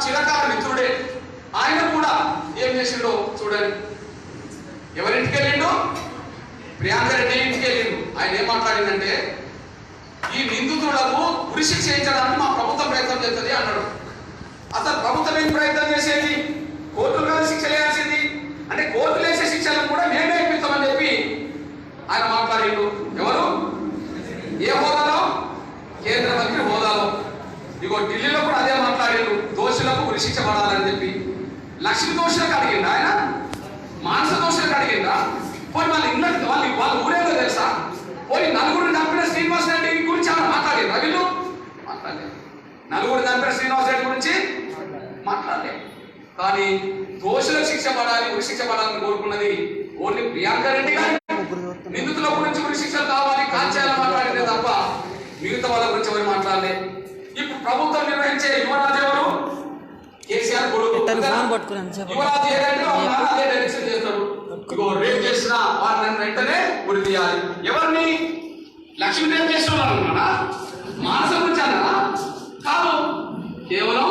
చిరకాల మిత్రుడే. ఆయన కూడా ఏం చేసిండో చూడండి. ఎవరింటికి వెళ్ళిండు? ప్రియాంక రెడ్డి ఇంటికి వెళ్ళిండు. ఆయన ఏం మాట్లాడిందంటే, ఈ నిందితులకు ఉరిశిక్ష చేయించడానికి మా ప్రభుత్వం ప్రయత్నం చేస్తుంది అన్నాడు. అసలు ప్రభుత్వం ఏం ప్రయత్నం చేసేది? కోర్టులు కాదు శిక్ష వేయాల్సింది. అంటే కోర్టులు వేసే శిక్షలను కూడా మేమే ఇప్పిస్తామని చెప్పి ఆయన మాట్లాడిండు. ఎవరు? ఏ హోదాలో? కేంద్ర మంత్రి హోదాలో. ఇగో ఢిల్లీలో కూడా అదే మాట్లాడిండు. దోషులకు ఉరిశిక్ష పడాలని చెప్పి. లక్ష్మి దోషులకు అడిగిందా ఆయన? మానస దోషులకు అడిగిందా? పోయి వాళ్ళ ఇళ్ళకి వాళ్ళ ఊరేదో తెలుసా? పోయి నలుగురు చంపిన శ్రీనివాస్ రెడ్డి గురించి ఆయన మాట్లాడారు. వీళ్ళు మాట్లాడలేదు. నలుగురు చంపిన శ్రీనివాస్ రెడ్డి గురించి మాట్లాడలేదు. కానీ దోషులకు శిక్ష పడాలి, ఉరిశిక్ష పడాలని కోరుకున్నది ఓన్లీ ప్రియాంక రెడ్డి గారు. నిందితుల గురించి ఉరిశిక్షలు కావాలి, కాల్చేయాలని మాట్లాడితే తప్ప మిగతా వాళ్ళ గురించి ఎవరు మాట్లాడలేదు. ఇప్పుడు ప్రభుత్వం నిర్వహించే యువరాజు ఎవరు? కేసీఆర్ కొడుకు. యువరాజు ఏదంటే అదే డైరెక్షన్ చేస్తాడు. ఇగో రేపు చేసిన వారిని వెంటనే ఉరి తీయాలి. ఎవరిని? లక్ష్మీ రేపు చేసిన వాళ్ళు అన్నాడా? మానస గురించి అన్నాడా? కాదు. కేవలం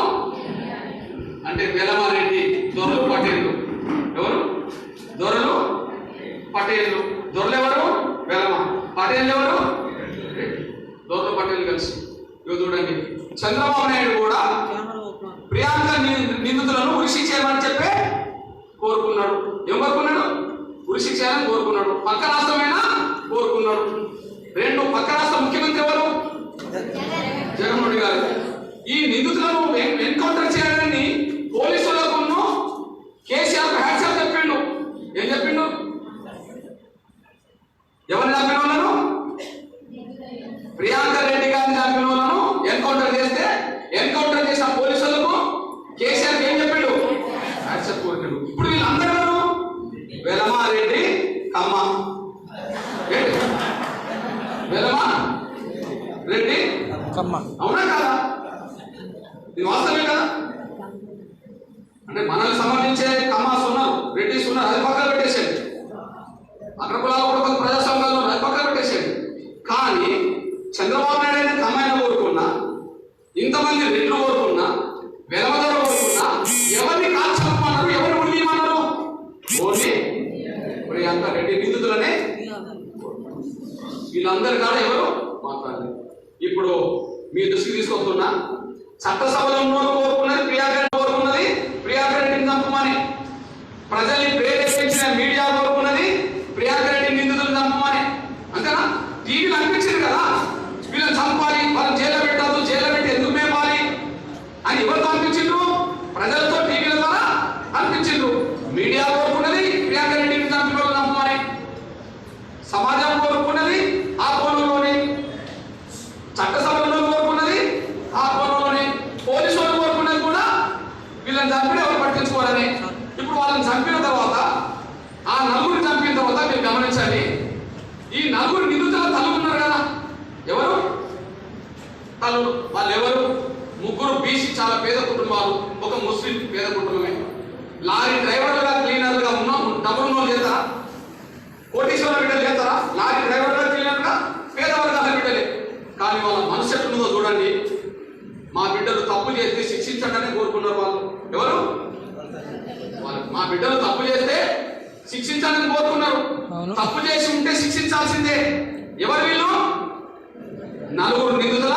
అంటే వెలమారెడ్డి దొరలు పటేళ్ళు. ఎవరు? దొరలు పటేళ్ళు. దొరలు ఎవరు? వెలమ. పటేళ్ళు ఎవరు? దొరలు పటేళ్ళు కలిసి. ఇగో చూడండి, చంద్రబాబు నాయుడు కూడా ప్రియాంక నిందితులను ఉరిశిక్ష చేయమని చెప్పి కోరుకున్నాడు. ఏం కోరుకున్నాడు? ఉరిశిక్ష చేయాలని కోరుకున్నాడు. పక్క రాష్ట్రమైనా కోరుకున్నాడు. రెండు పక్క రాష్ట్ర ముఖ్యమంత్రి ఎవరు? జగన్మోహన్ రెడ్డి గారు. ఈ నిందితులను ఎన్కౌంటర్ చేయాలని పోలీసులకు కేసీఆర్ హ్యాట్సాప్ చెప్పిండు. ఏం చెప్పిండు? ఎవరిని చంపిన వాళ్ళను? ప్రియాంక రెడ్డి గారిని చంపిన వాళ్ళను ఎన్కౌంటర్ చేస్తే ఎన్కౌంటర్ చేసిన పోలీసులకు కేసీఆర్ ఏం చెప్పిండు? హ్యాట్సాప్ కోరికలు. ఇప్పుడు వీళ్ళందరూ వెలమారెడ్డి కమ్మ. వెలమ రెడ్డి కమ్మ. అవునా కాదా? ఇది వాస్తవమే కదా? అంటే మనల్ని సమర్థించే కమ్మాస్ ఉన్నారు, రెడ్డిస్ ఉన్నారు, అది పక్కన పెట్టేసేది. అగ్రకులాలు కూడా కొంత ప్రజాస్వామ్యాలు అది పక్కన పెట్టేసేది. కానీ చంద్రబాబు నాయుడు అయితే కమ్మాయిన కోరుకున్నా, ఇంతమంది రెడ్లు కోరుకున్నా, వెలమదర కోరుకున్నా, ఎవరిని కాల్చమన్నారు? ఎవరిని ఉడియమన్నారు? ఓన్లీ ప్రియాంక రెడ్డి నిందితులనే. వీళ్ళందరి కాడ ఎవరు మాట్లాడలేదు. ఇప్పుడు మీ దృష్టికి తీసుకొస్తున్నా, చట్టసభలో కోరుకున్నది ప్రియాంక కోరుకున్నది ప్రియాంక రెడ్డిని చంపమని. ప్రజల్ని ప్రేరేపించిన మీడియా కోరుకున్నది ప్రియాంక రెడ్డి నిందితులను చంపమని. అంతేనా? టీవీలు అనిపించింది కదా, వీళ్ళని చంపాలి, వాళ్ళని జైల్లో పెట్టద్దు, జైల్లో పెట్టి ఎందుకు మేపాలి అని ఎవరితో అనిపించిండ్రు? ప్రజలతో టీవీల ద్వారా అనిపించిండ్రు. మీడియా కోరుకున్నది ప్రియాంక రెడ్డిని చంపిన వాళ్ళు చంపమని. సమాజం కోరుకున్నది ఆ కోణంలోని, చట్టసభలో కోరుకున్నది ఆ కోణంలోని, పోలీసు వాళ్ళు కోరుకున్నది కూడా వీళ్ళని చంపిన ఎవరు పట్టించుకోవాలని. ఇప్పుడు వాళ్ళని చంపిన తర్వాత, ఆ నలుగురిని చంపిన తర్వాత మీరు గమనించాలి, ఈ నలుగురు నిందితుల తల్లులు ఉన్నారు కదా, ఎవరు తల్లులు? వాళ్ళు ఎవరు? ముగ్గురు బీసీ చాలా పేద కుటుంబాలు, ఒక ముస్లిం పేద కుటుంబమే. లారీ డ్రైవర్లుగా క్లీనర్లుగా ఉన్న డబ్బులు వాళ్ళు చేస్తారా? కోటీశ్వర బిడ్డలు చేస్తారా? లారీ డ్రైవర్లుగా క్లీనర్గా పేద వర్గాల బిడ్డలే. కానీ వాళ్ళ మనసు ఎట్లుందో చూడండి. మా బిడ్డలు తప్పు చేస్తే శిక్షించండి కోరుకున్నారు వాళ్ళు. ఎవరు? మా బిడ్డలు తప్పు చేస్తే శిక్షించాలని కోరుకున్నారు. తప్పు చేసి ఉంటే శిక్షించాల్సిందే. ఎవరు వీళ్ళు? నలుగురు నిందితుల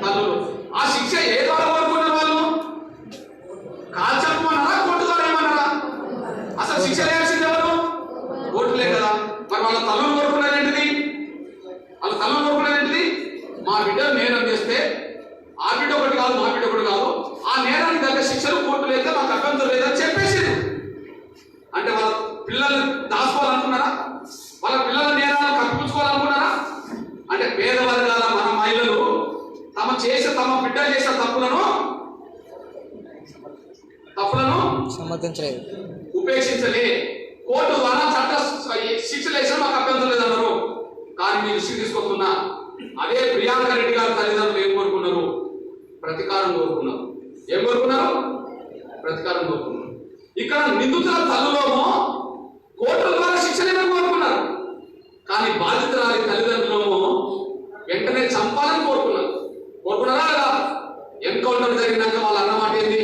తల్లులు. ఆ శిక్ష ఏ ద్వారా కోరుకున్నారు వాళ్ళు? కాల్చమన్నారా? కోర్టు ద్వారా ఏమన్నారా? అసలు శిక్ష వేయాల్సింది ఎవరు? కోర్టులే కదా. మరి వాళ్ళ తల్లులు కోరుకున్నది ఏంటిది? వాళ్ళ తల్లులు కోరుకున్నది ఏంటిది? మా బిడ్డలు నేరం చేస్తే ఆ బిడ్డ ఒకటి కాదు, మా బిడ్డ ఒకటి కాదు, ఆ నేరానికి తగ్గ శిక్షలు కోర్టులు అయితే మాకు అభ్యంతరం లేదని చెప్పేసి. అంటే వాళ్ళ పిల్లల్ని దాచుకోవాలనుకున్నారా? వాళ్ళ పిల్లల నేరాలను కప్పించుకోవాలనుకున్నారా? అంటే పేద వర్గాల మన మహిళలు తమ బిడ్డలు చేసిన తప్పులను సమర్థించలేదు, ఉపేక్షించలే. కోర్టు ద్వారా చట్ట శిక్షలు వేసిన మాకు అభ్యంతరం లేదన్నారు. కానీ మీరు దృష్టికి తీసుకొస్తున్నా అదే ప్రియాంక రెడ్డి గారి తల్లిదండ్రులు ఏం కోరుకున్నారు? ప్రతీకారం కోరుకున్నారు. ఏం కోరుకున్నారు? ప్రతీకారం కోరుకున్నారు. ఇక్కడ నిందితుల తల్లులోమో కోర్టుల ద్వారా శిక్షణ కోరుకున్నారు. కానీ బాధితురాలి తల్లిదండ్రులేమో వెంటనే చంపాలని కోరుకున్నారు. కోరుకున్నారా లేదా? ఎన్కౌంటర్ జరిగినాక వాళ్ళ అన్నమాట ఏంది?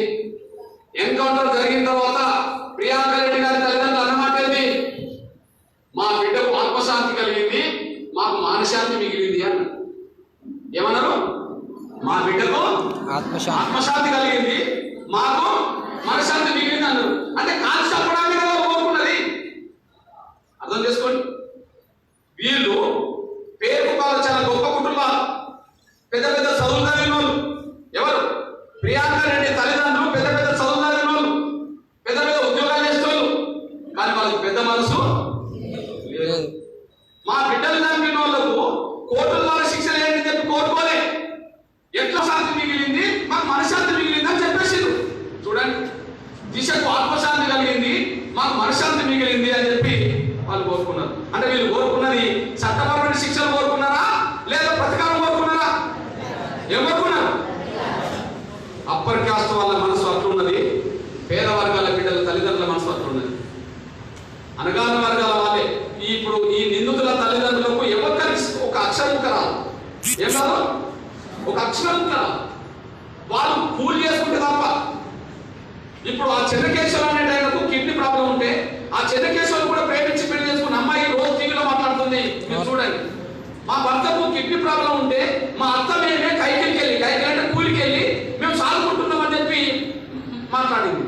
ఆత్మశాంతి కలిగింది, మాకు మనశ్శాంతి మిగిలింది అన్నారు. అంటే కాల్చి చంపడానికి కదా కోరుకున్నది. అర్థం చేసుకోండి. వీళ్ళు పేరు కాదు చాలా గొప్ప కుటుంబాలు, పెద్ద పెద్ద చదువులు చదివిన వాళ్ళు. ఎవరు? ప్రియాంక రెడ్డి తల్లిదండ్రులు పెద్ద పెద్ద చదువులు చదివిన వాళ్ళు, పెద్ద పెద్ద ఉద్యోగాలు చేసేవాళ్ళు. కానీ వాళ్ళకి పెద్ద మనసు లేదు. మా బిడ్డలు చంపిన వాళ్ళకు కోర్టుల ద్వారా శిక్ష లేదని చెప్పి కోరుకోలే. ఎట్లా శాంతి మిగిలింది? మాకు మనశ్శాంతి మిగిలింది అని చెప్పేసారు. చూడండి, దిశకు ఆత్మశాంతి కలిగింది, మాకు మనశ్శాంతి మిగిలింది అని చెప్పి వాళ్ళు కోరుకున్నారు. అంటే వీళ్ళు కోరుకున్నది చట్టపరమైన శిక్షలు కోరుకున్నారా లేదా ప్రతికారం కోరుకున్నారా? ఏం కోరుకున్నారు? అప్పర్ కాస్ట్ వాళ్ళ మనసు అట్లున్నది, పేద వర్గాల బిడ్డల తల్లిదండ్రుల మనసు అట్లున్నది. అనగాన వర్గాల వాళ్ళే ఇప్పుడు ఈ నిందితుల తల్లిదండ్రులకు ఎవరికి ఒక అక్షరం రాదు. ఏం కాదు? ఒక అక్షరం రాదు. వాళ్ళు కూలి చేసుకుంటే తప్ప. ఇప్పుడు ఆ చెన్నకేశ్వర అనే ఆయనకు కిడ్నీ ప్రాబ్లం ఉంటే ఆ చెన్నకేశ్వర కూడా ప్రేమించి పెళ్లి చేసుకున్న అమ్మాయి రోజు టీవీలో మాట్లాడుతుంది. మీరు చూడండి, మా భర్తకు కిడ్నీ ప్రాబ్లం ఉంటే మా అత్త మేమే కైకిలికి అంటే కూలికి వెళ్ళి మేము సాగుకుంటున్నామని చెప్పి మాట్లాడింది.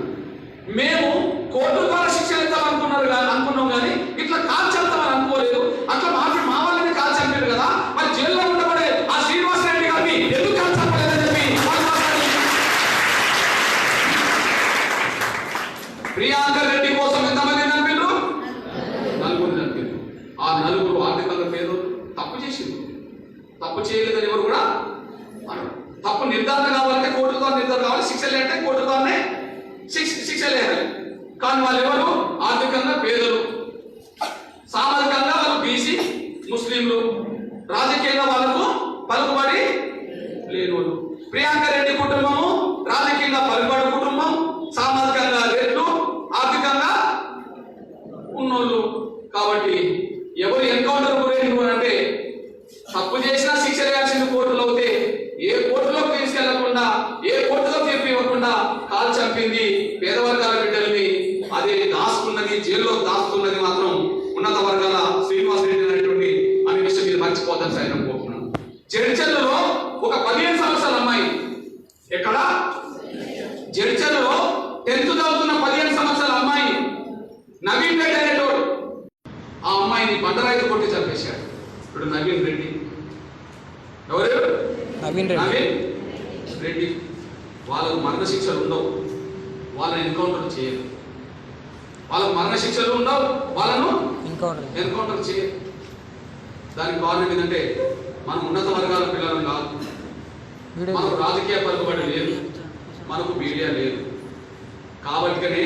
మేము కోర్టు ద్వారా శిక్ష అనుకున్నాం కానీ ఇట్లా కాల్ చంపుతామని అనుకోలేదు. అట్లా మా వాళ్ళని కాల్ చంపారు కదా, మరి జైల్లో ఉండబడే ఆ శ్రీనివాస రెడ్డి గారిని ఎందుకు కాల్ చంపలేదని చెప్పి ప్రియాంక రెడ్డి కోసం ఎంతమంది చంపారు? నలుగురు చంపారు. ఆ నలుగురు ఆర్థికంగా పేరు తప్పు చేసింది. తప్పు చేయలేదని ఎవరు కూడా తప్పు నిర్ధారణ కావాలంటే కోర్టు ద్వారా నిర్ధారణ కావాలి, శిక్ష లేదంటే కోర్టు ద్వారానే శిక్ష లేయాలి. కానీ వాళ్ళు ఎవరు? ఆర్థికంగా పేదలు, సామాజికంగా వాళ్ళు బీసీ ముస్లింలు, రాజకీయంగా వాళ్ళకు పలుకుబడి లేనోళ్ళు. ప్రియాంక రెడ్డి కుటుంబము రాజకీయంగా పలుకుబడి కుటుంబం, సామాజికంగా రెడ్లు, ఆర్థికంగా ఉన్నోళ్ళు. కాబట్టి ఎవరు ఎన్కౌంటర్ గురైన అంటే తప్పు చేసినా శిక్ష వేయాల్సింది కోర్టులో అయితే ఏ కోర్టులోకి తీసుకెళ్లకుండా ఏ కోర్టులో తీర్పు ఇవ్వకుండా కాల్ చంపింది పేదవర్గాల బిడ్డల్ని. అది దాచుకున్నది, జైల్లో దాచుకున్నది మాత్రం ఉన్నత వర్గాల శ్రీనివాస రెడ్డి అనేటువంటి అనే విషయం మీరు మర్చిపోతారు సార్ అనుకుంటున్నాను. జడ్చర్లలో ఒక 15 సంవత్సరాల అమ్మాయి, ఎక్కడ? జడ్చర్లలో 10th చదువుతున్న 15 సంవత్సరాల అమ్మాయి నవీన్ రెడ్డి అనేటోడు ఆ అమ్మాయిని బండరాయితో కొట్టి చంపేశాడు. ఇప్పుడు నవీన్ రెడ్డి ఎవరు? నవీన్ రెడ్డి. వాళ్ళకు మరణ శిక్షలు ఉండవు, వాళ్ళని ఎన్కౌంటర్ చేయరు. వాళ్ళకు మరణ శిక్షలు ఉండవు, వాళ్ళను ఎన్కౌంటర్ చేయరు. దానికి కారణం ఏంటంటే మనం ఉన్నత వర్గాల పిల్లలను కాదు, మనకు రాజకీయ పలుకుబడి లేదు, మనకు మీడియా లేదు. కాబట్టినే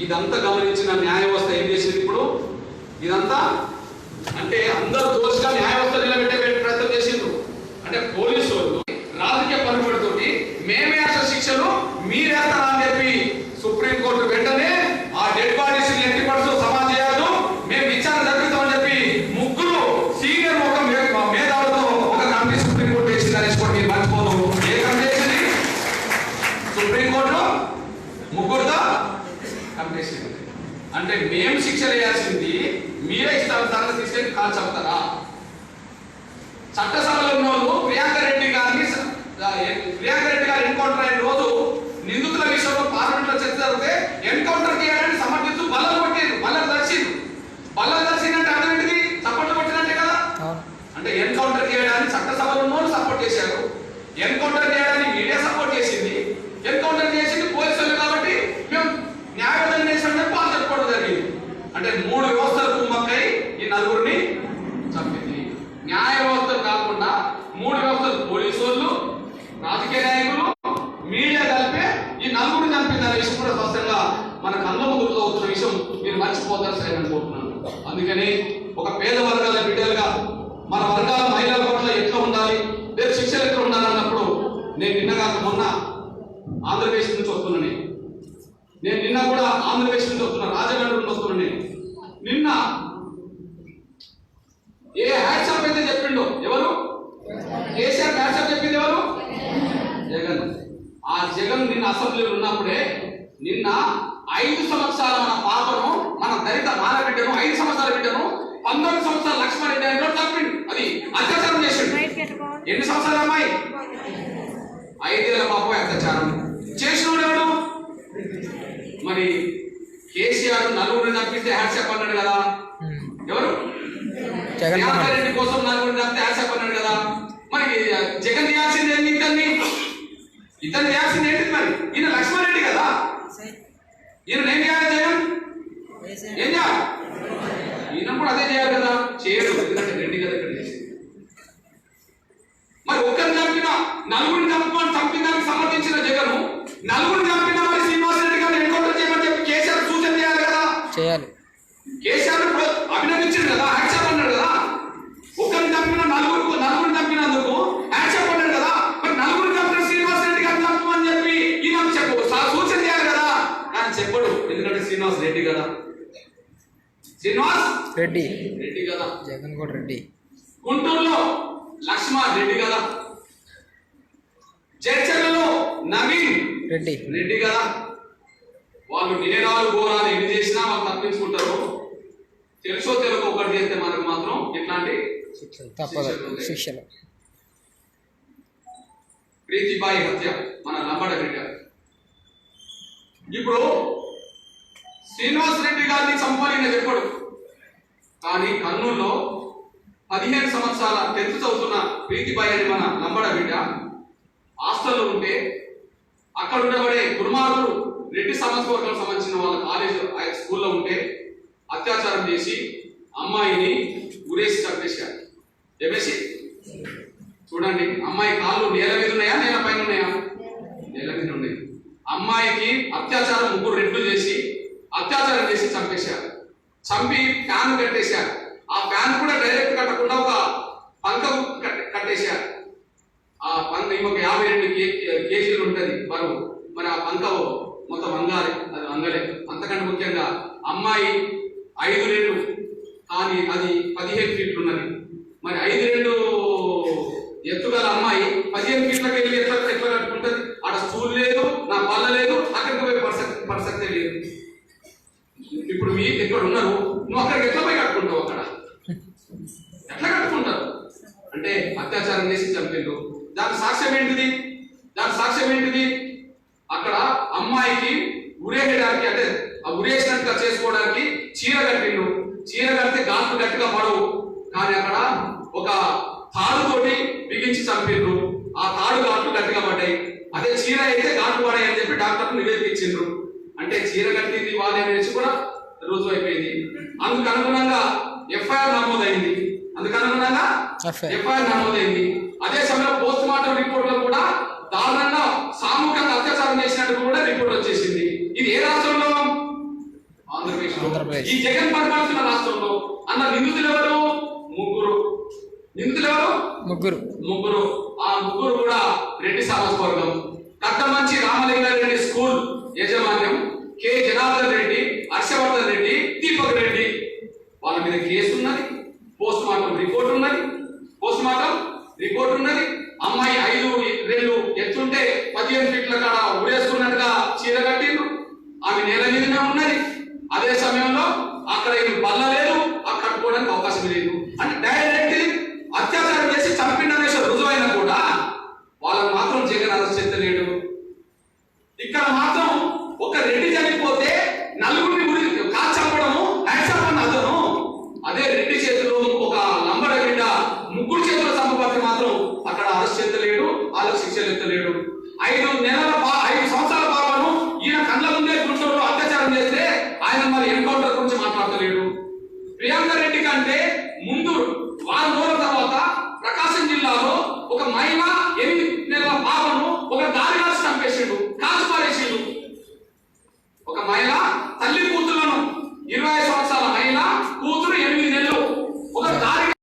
ఇదంతా గమనించిన న్యాయ వ్యవస్థ ఏం చేసింది ఇప్పుడు? ఇదంతా అంటే అందరూ దోషిగా న్యాయ వ్యవస్థ నిలబెట్టే ప్రయత్నం చేసిండ్రు. అంటే పోలీసు వాళ్ళు రాజకీయ పలుకుబడితోటి మేమే అసలు శిక్షలు మీరేస్తారా అని చెప్పి సుప్రీంకోర్టు వెంటనే ఆ డెడ్ బాడీస్ ఎట్టి పరిస్థితుల్లో సమాజ చేయదు, మేము విచారణ జరిపిస్తామని చెప్పి ముగ్గురు సీనియర్ ఒక మేధావులతో ఒక కమిటీ సుప్రీంకోర్టు వేసింది. అనేసుకోండి, మీరు మర్చిపోదు. ఏ కమిటీ వేసింది? సుప్రీంకోర్టు ముగ్గురుతో కమిటీ వేసింది. అంటే మేము శిక్ష వేయాల్సింది మీరే ఇస్తారు, దాన్ని తీసుకెళ్ళి కాల్ చెప్తారా? చట్టసభలో ఉన్న వాళ్ళు ప్రియాంక రెడ్డి గారు ఎన్కౌంటర్ అయిన రోజు నిందితుల విషయంలో పార్లమెంట్ లో చర్చ జరిగితే ఎన్కౌంటర్ చేయాలని సమర్థిస్తూ బల్లలు కొట్టారు, బల్లలు దర్శింది. బల్లలు దర్శిందంటే అర్థం ఏంటిది? సపోర్ట్ కొట్టినట్టే కదా. అంటే ఎన్కౌంటర్ చేయడానికి చట్టసభలో ఉన్న వాళ్ళు సపోర్ట్ చేశారు, ఎన్కౌంటర్ చేయడానికి మీడియా సపోర్ట్ చేసింది, ఎన్కౌంటర్ చేసింది పోలీసులు. కాబట్టి మేము న్యాయవాదం చేసినట్టు పాలు చెప్పుకోవడం జరిగింది. అంటే 3 వ్యవస్థలు కుమ్మక్కై ఈ నలుగురిని చంపింది. న్యాయ వ్యవస్థలు కాకుండా 3 వ్యవస్థలు, పోలీసు వాళ్ళు, రాజకీయ నాయకులు, మీడియా కలిపే ఈ నలుగురు చంపింది అనే విషయం కూడా స్పష్టంగా మన కళ్ళ ముందు అవుతున్న విషయం మీరు మర్చిపోతారు సరే అనుకుంటున్నాను. అందుకని ఒక పేద వర్గాల బిడ్డలుగా మన వర్గాల మహిళల పట్ల ఎట్లా ఉండాలి, లేదా శిక్షలు ఎట్లా ఉండాలి అన్నప్పుడు నేను నిన్నగాక మొన్న ఆంధ్రప్రదేశ్ నుంచి వస్తున్నాను. నేను నిన్న కూడా ఆంధ్రప్రదేశ్ నుంచి వస్తున్నా, రాజమండ్రి నుంచి వస్తున్నాను. నిన్న ఏ హ్యాట్సాప్ అయితే చెప్పిండో ఎవరు? కేసీఆర్ హ్యాట్సాప్ చెప్పింది ఎవరు? జగన్. ఆ జగన్ నిన్న అసెంబ్లీలో ఉన్నప్పుడే నిన్న 5 సంవత్సరాల మన పాపను, మన దళిత మానబిడ్డను, 5 సంవత్సరాల బిడ్డను 19 సంవత్సరాల లక్ష్మణ్ రెడ్డి అంటే చంపిండు. అది అత్యాచారం చేసిండు. ఎన్ని సంవత్సరాల అమ్మాయి? 5 ఏళ్ల పాపం అత్యాచారం చేసినోడు ఎవడు? మరి కేసీఆర్ నలుగురిని చంపిస్తే హ్యాట్సాప్ అన్నాడు కదా. ఎవరు? జగన్ రెడ్డి కోసం నలుగురిని చంపితే హ్యాట్సాప్ అన్నాడు కదా. మరి జగన్ చేయాల్సింది ఏంటి? ఇతన్ని చేయాల్సింది ఏంటి? మరి ఈయన లక్ష్మారెడ్డి కదా, ఈయన ఏం చేయాలి? జగన్ ఏం చేయాలి? ఈయన కూడా అదే చేయాలి కదా. చేయడు, ఎందుకంటే రెడ్డి కదా ఇక్కడ చేసింది. మరి ఒక్కరిని చంపిన నలుగురిని చంపిన దానికి సమర్థించిన జగన్ నలుగురిని చంపిన మరి శ్రీనివాసరెడ్డి గారిని ఎన్కౌంటర్ చేయమని చెప్పి కేసీఆర్ సూచన చేయాలి కదా. చేయాలి. కేసీఆర్ అభినందించాడు కదా, హ్యాట్సాప్ అన్నాడు కదా. ఒక్కరిని చంపిన నలుగురిని చంపినందుకు హ్యాట్సాప్ అన్నాడు కదా. మరి నలుగురిని చంపిన శ్రీనివాసరెడ్డి గారిని చంపమని చెప్పి ఈయన సూచన చేయాలి కదా. కానీ చెప్పడు, ఎందుకంటే శ్రీనివాస్ రెడ్డి కదా. శ్రీనివాస్ రెడ్డి కదా. జగన్ కూడా రెడ్డి. గుంటూరులో లక్ష్మణ్ రెడ్డి కదా. చర్చలలో నవీన్ రెడ్డి కదా. వాళ్ళు నేరాలు ఘోరాలు ఎన్ని చేసినా వాళ్ళు తప్పించుకుంటారు. తెలుసో తెలుగు ఒకటి చేస్తే మనకు మాత్రం ఇట్లాంటి శిక్షలు. ప్రీతిబాయి హత్య మన లంబడ బిడ్డ. ఇప్పుడు శ్రీనివాస్ రెడ్డి గారిని చంపాలని చెప్పడు, కానీ కర్నూలులో 15 సంవత్సరాల 10th చదువుతున్న ప్రీతిబాయి అని మన లంబడ బిడ్డ హాస్టల్లో ఉంటే అక్కడ ఉండబడే దుర్మార్గులు రెడ్డి సమాజవర్గం సంబంధించిన వాళ్ళ కాలేజ్ స్కూల్లో ఉంటే అత్యాచారం చేసి అమ్మాయిని ఉరేసి చంపేశారు. చెప్పేసి చూడండి, అమ్మాయి కాళ్ళు నేల మీద ఉన్నాయా, నేల పైన ఉన్నాయా? నేల మీద ఉన్నాయి. అమ్మాయికి అత్యాచారం 3 రెట్లు చేసి అత్యాచారం చేసి చంపేశారు. చంపి ఫ్యాన్ కట్టేశారు. ఆ ఫ్యాన్ కూడా డైరెక్ట్ కట్టకుండా ఒక పంక కట్టేశారు. ఆ పంక ఇంకొక 52 కేజీలు ఉంటది బరువు. మరి ఆ పంక మొత్తం వంగాలి, అది వంగలే. అంతకంటే ముఖ్యంగా అమ్మాయి 5 రెట్లు కానీ అది 15 ఫీట్లు ఉన్నది. మరి 5 రెట్లు ఎత్తుగల అమ్మాయి 15 ఫీట్లకి వెళ్ళి ఎట్లా కట్టుకుంటది? అక్కడ స్కూల్ లేదు, నా పళ్ళ లేదు, అక్కడికి పోయే పరిస్థితి లేదు. ఇప్పుడు మీ ఇక్కడ ఉన్నారు, నువ్వు అక్కడికి ఎట్లా పోయి కట్టుకుంటావు? అక్కడ ఎట్లా కట్టుకుంటారు? అంటే అత్యాచారం చేసి చంపిండు. దాని సాక్ష్యం ఏంటిది? అక్కడ అమ్మాయికి ఉరేయడానికి, అంటే ఆ ఉరేసినట్టుగా చేసుకోవడానికి చీర కట్టిండు. చీర కడితే గాట్లు గట్టిగా పడవు, కానీ అక్కడ ఒక తాడుతోటి బిగించి చంపిండ్రు. ఆ తాడు గాట్లు గట్టిగా పడ్డాయి. అదే చీర అయితే గాట్లు పడాయి అని చెప్పి డాక్టర్లు నివేదిక ఇచ్చిండ్రు. అంటే చీర కట్టింది వాళ్ళే అనేసి కూడా రుజువు అయిపోయింది. అందుకు అనుగుణంగా ఎఫ్ఐఆర్ నమోదైంది. అదే సమయంలో పోస్ట్ మార్టం రిపోర్ట్ లో కూడా దారుణంగా సామూహికంగా అత్యాచారం చేసినట్టు కూడా రిపోర్ట్ వచ్చేసింది. ఇది ఏ రాష్ట్రంలో? ఆంధ్రప్రదేశ్. ఈ జగన్ పరిపాలిస్తున్న రాష్ట్రంలో. అన్న నిందితులు ఎవరు? ముగ్గురు. ఆ ముగ్గురు కూడా రెడ్డి సామాజిక కట్టమంచి రామలింగారెడ్డి స్కూల్ యాజమాన్యం, కె జనార్దన్ రెడ్డి, హర్షవర్ధన్ రెడ్డి, దీపక్ రెడ్డి. వాళ్ళ మీద కేసు ఉన్నది, పోస్ట్ మార్టం రిపోర్ట్ ఉన్నది. అమ్మాయి 5 రెట్లు ఎత్తుంటే 15 ఫీట్ల కాడ ఉరేసుకున్నట్టుగా చీర కట్టిండ్రు. ఆమె నేల మీదనే ఉన్నది. అదే సమయంలో అక్కడ ఏమి బల్ల లేదు, అక్కడ కట్టుకోవడానికి అవకాశం లేదు. అంటే డైరెక్ట్ అత్యాచారం చేసి చంపిన రుజువైనా కూడా వాళ్ళని మాత్రం జగన్ అరెస్ట్ చేస్తలేడు. ఇక్కడ మాత్రం ఒక రెడ్డి చనిపోతే నలుగురిని కాల్చి చంపడము హ్యాట్సాప్ అన్న అతను. అదే రెడ్డి చేతిలో ఒక లంబడ బిడ్డ 3 చేతుల చంపబడితే మాత్రం అక్కడ అరెస్ట్ చేస్తలేడు, వాళ్ళకి శిక్షలు ఎత్తలేడు. 5 సంవత్సరాల పాపను ఈయన కళ్ళ ముందే గుంటూరులో అత్యాచారం చేస్తే ఆయన మరి ఎన్కౌంటర్ గురించి మాట్లాడతలేడు. ప్రియాంక రెడ్డి కంటే ముందు 6 రోజుల తర్వాత